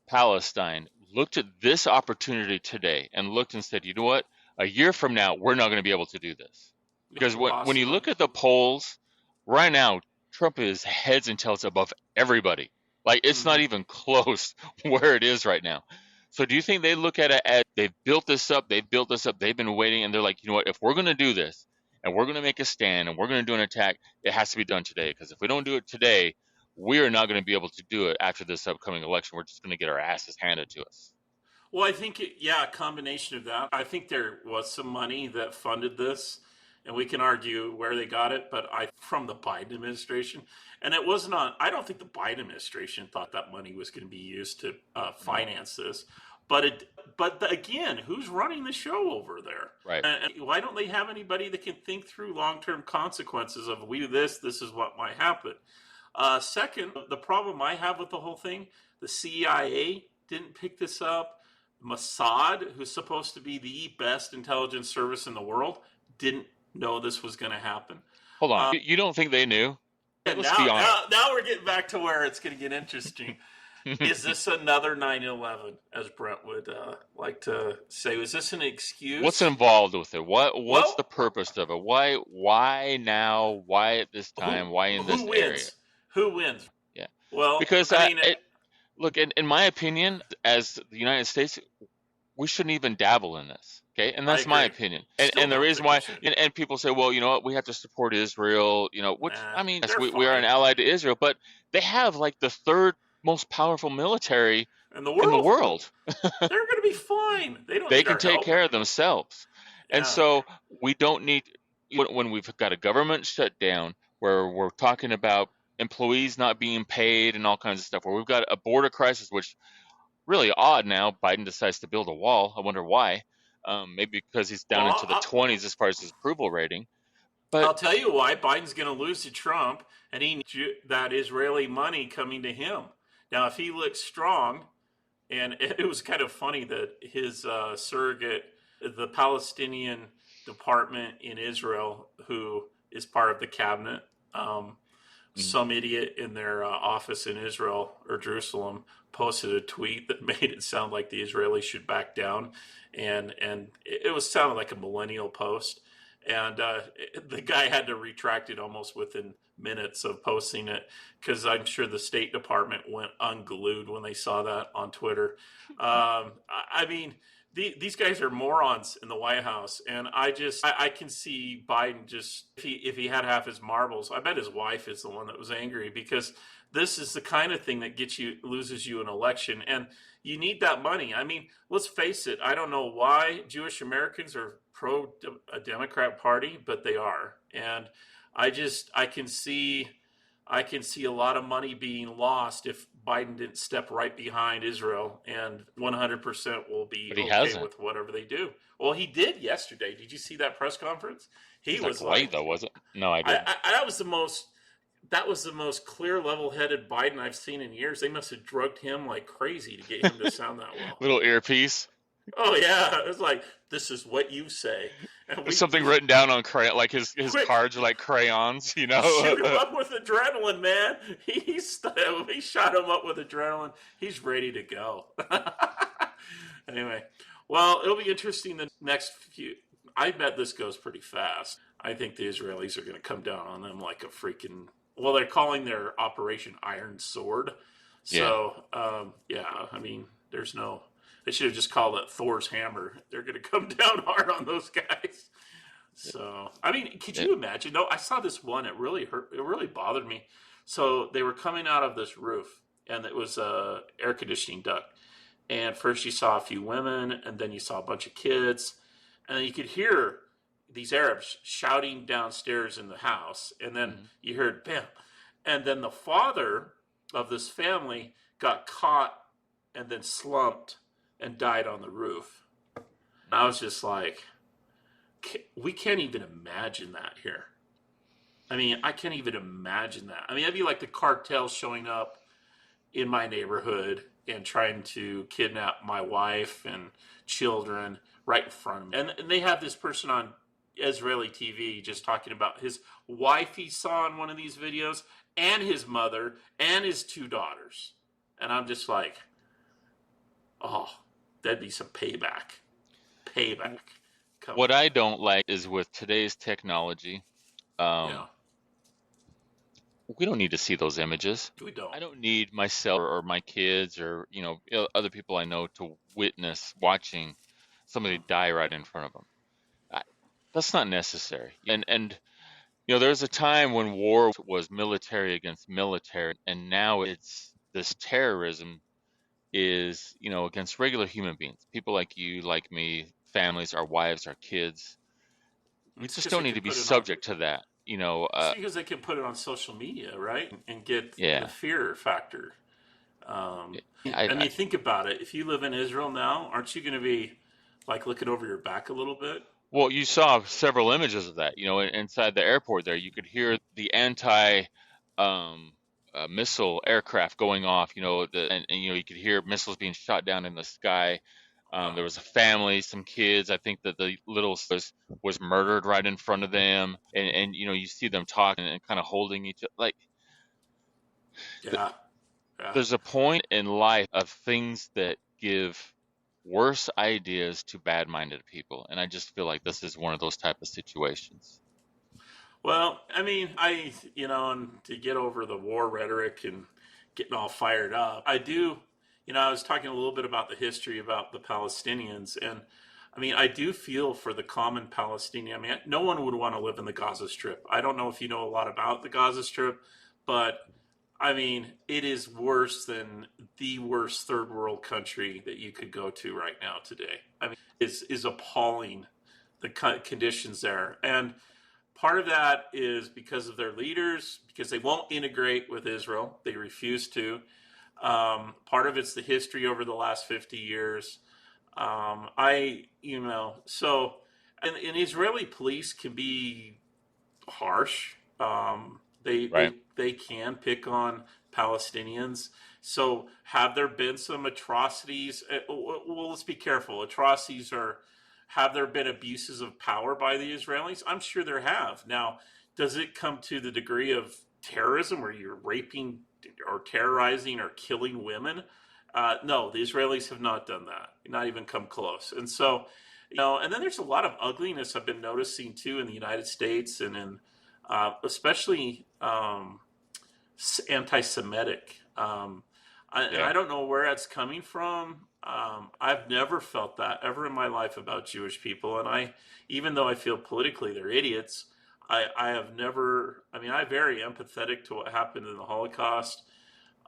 Palestine looked at this opportunity today and looked and said, you know what? A year from now, we're not going to be able to do this. Because when you look at the polls, right now, Trump is heads and tails above everybody. Like, it's not even close where it is right now. So do you think they look at it as they've built this up, they've been waiting, and they're like, you know what, if we're going to do this, and we're going to make a stand, and we're going to do an attack, it has to be done today. Because if we don't do it today, we are not going to be able to do it after this upcoming election. We're just going to get our asses handed to us. Well, I think, a combination of that. I think there was some money that funded this, and we can argue where they got it, but from the Biden administration. And it wasn't I don't think the Biden administration thought that money was going to be used to finance this. But again, who's running the show over there? Right. And why don't they have anybody that can think through long-term consequences of we do this is what might happen. Second, the problem I have with the whole thing, the CIA didn't pick this up. Mossad, who's supposed to be the best intelligence service in the world, didn't know this was going to happen. Hold on. You don't think they knew? Let's be honest. Now we're getting back to where it's going to get interesting. Is this another 9/11, as Brent would like to say? Was this an excuse? What's involved with it? What's the purpose of it? Why now? Why at this time? Why in this area? Who wins? Yeah. Well, because look, in my opinion, as the United States, we shouldn't even dabble in this. Okay, and that's my opinion. And the reason why, and people say, well, you know what, we have to support Israel. You know, which I mean, yes, we are an ally to Israel, but they have like the third most powerful military in the world. They're going to be fine. They can take care of themselves. Yeah. And so we don't need, when we've got a government shutdown where we're talking about employees not being paid and all kinds of stuff, where we've got a border crisis, which really odd now. Biden decides to build a wall. I wonder why. Maybe because he's down into the 20s as far as his approval rating. But I'll tell you why. Biden's going to lose to Trump, and he needs that Israeli money coming to him. Now, if he looks strong, and it was kind of funny that his surrogate, the Palestinian department in Israel, who is part of the cabinet, some idiot in their office in Israel or Jerusalem posted a tweet that made it sound like the Israelis should back down, and it was sounding like a millennial post, and the guy had to retract it almost within minutes of posting it, because I'm sure the State Department went unglued when they saw that on Twitter. I mean, these guys are morons in the White House, and I can see Biden just, if he had half his marbles, I bet his wife is the one that was angry, because this is the kind of thing that loses you an election, and you need that money. I mean, let's face it, I don't know why Jewish Americans are pro a Democrat party, but they are, and I can see a lot of money being lost if Biden didn't step right behind Israel, and 100% will be okay with whatever they do. Well, he did yesterday. Did you see that press conference? He was like, though, was it? No, I didn't. That was the most clear, level-headed Biden I've seen in years. They must have drugged him like crazy to get him to sound that well. Little earpiece. Oh yeah, it was like, this is what you say. There's something written down on crayon, like his cards are like crayons, you know. Shoot him up with adrenaline, man. He shot him up with adrenaline. He's ready to go. Anyway, well, it'll be interesting the next few. I bet this goes pretty fast. I think the Israelis are going to come down on them like a freaking. Well, they're calling their Operation Iron Sword. So, yeah, I mean, there's no. They should have just called it Thor's hammer. They're going to come down hard on those guys. So, I mean, could you imagine? No, I saw this one. It really hurt. It really bothered me. So they were coming out of this roof, and it was a air conditioning duct. And first you saw a few women, and then you saw a bunch of kids. And then you could hear these Arabs shouting downstairs in the house. And then you heard, bam. And then the father of this family got caught and then slumped and died on the roof. And I was just like, we can't even imagine that here. I mean, I can't even imagine that. I mean, that'd be like the cartel showing up in my neighborhood and trying to kidnap my wife and children right in front of me. And they have this person on Israeli TV just talking about his wife he saw in one of these videos, and his mother, and his 2 daughters. And I'm just like, oh, that'd be some payback. Payback. What I don't like is with today's technology, Yeah, we don't need to see those images. we don't. I don't need myself or my kids or other people I know to witness watching somebody die right in front of them. That's not necessary. And there's a time when war was military against military, and now it's this terrorism is against regular human beings, people like you, like me, families, our wives, our kids. We It's just 'cause don't they need to can be put it on. subject to that. It's because they can put it on social media, right? And get the Yeah. fear factor. I I, mean, think about it. If you live in Israel now, aren't you going to be like looking over your back a little bit? Well, you saw several images of that. Inside the airport there, you could hear the anti missile aircraft going off. And you could hear missiles being shot down in the sky. There was a family, some kids. I think that the little was murdered right in front of them, and you see them talking and kind of holding each other. Like, Yeah. there's a point in life of things that give worse ideas to bad-minded people, and I just feel like this is one of those type of situations. Well, I mean, and to get over the war rhetoric and getting all fired up, I do, I was talking a little bit about the history about the Palestinians, and I mean, I do feel for the common Palestinian. I mean, no one would want to live in the Gaza Strip. I don't know if you know a lot about the Gaza Strip, but I mean, it is worse than the worst third world country that you could go to right now today. I mean, is appalling, the conditions there. And part of that is because of their leaders, because they won't integrate with Israel. They refuse to. Part of it's the history over the last 50 years. So, and Israeli police can be harsh. Right. They can pick on Palestinians. So, have there been some atrocities? Well, let's be careful. Have there been abuses of power by the Israelis? I'm sure there have. Now, does it come to the degree of terrorism where you're raping or terrorizing or killing women? No, the Israelis have not done that. Not even come close. And so, and then there's a lot of ugliness I've been noticing too in the United States and in especially anti-Semitic. And I don't know where that's coming from. I've never felt that ever in my life about Jewish people. And even though I feel politically they're idiots, I have never, I mean, I'm very empathetic to what happened in the Holocaust.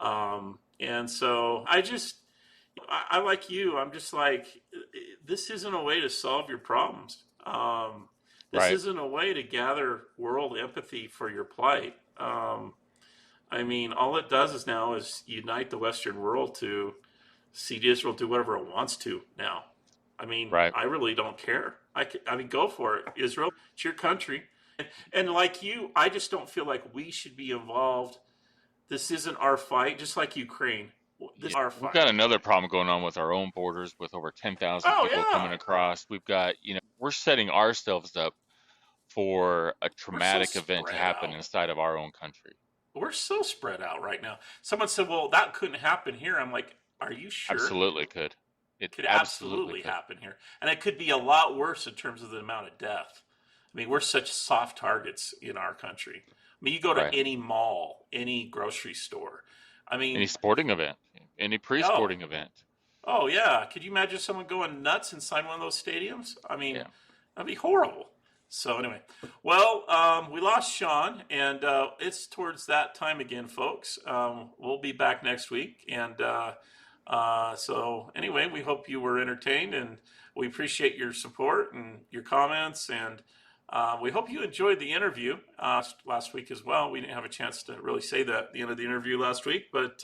And so I like you, I'm just like, this isn't a way to solve your problems. This isn't a way to gather world empathy for your plight. I mean, all it does is now is unite the Western world to see Israel do whatever it wants to now. I mean, I really don't care. I mean, go for it, Israel. It's your country. And like you, I just don't feel like we should be involved. This isn't our fight, just like Ukraine. This is our fight. We've got another problem going on with our own borders with over 10,000 people coming across. We've got, we're setting ourselves up for a traumatic event to happen inside of our own country. We're so spread out right now. Someone said, well, that couldn't happen here. I'm like, are you sure? Absolutely could. It could absolutely happen here. And it could be a lot worse in terms of the amount of death. I mean, we're such soft targets in our country. I mean, you go to any mall, any grocery store. I mean, any sporting event, any pre-sporting event. Oh, yeah. Could you imagine someone going nuts inside one of those stadiums? I mean, that'd be horrible. So anyway, well, we lost Sean, and it's towards that time again, folks. We'll be back next week. And so anyway, we hope you were entertained, and we appreciate your support and your comments. And We hope you enjoyed the interview last week as well. We didn't have a chance to really say that at the end of the interview last week, but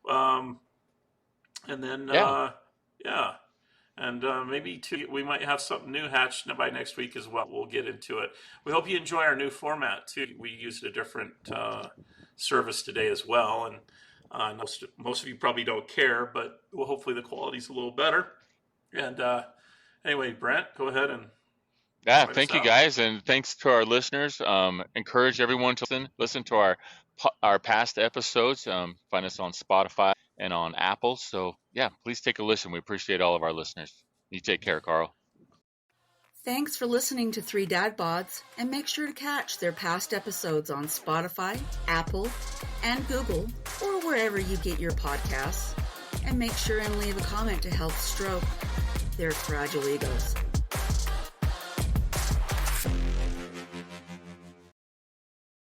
and then yeah. And maybe we might have something new hatched by next week as well. We'll get into it. We hope you enjoy our new format too. We used a different service today as well, and most of you probably don't care, but well, hopefully the quality's a little better. And anyway, Brent, go ahead and thank you guys, and thanks to our listeners. Encourage everyone to listen to our past episodes. Find us on Spotify and on Apple. So yeah, please take a listen. We appreciate all of our listeners. You take care, Carl. Thanks for listening to 3 Dad Bods, and make sure to catch their past episodes on Spotify, Apple, and Google, or wherever you get your podcasts. And make sure and leave a comment to help stroke their fragile egos.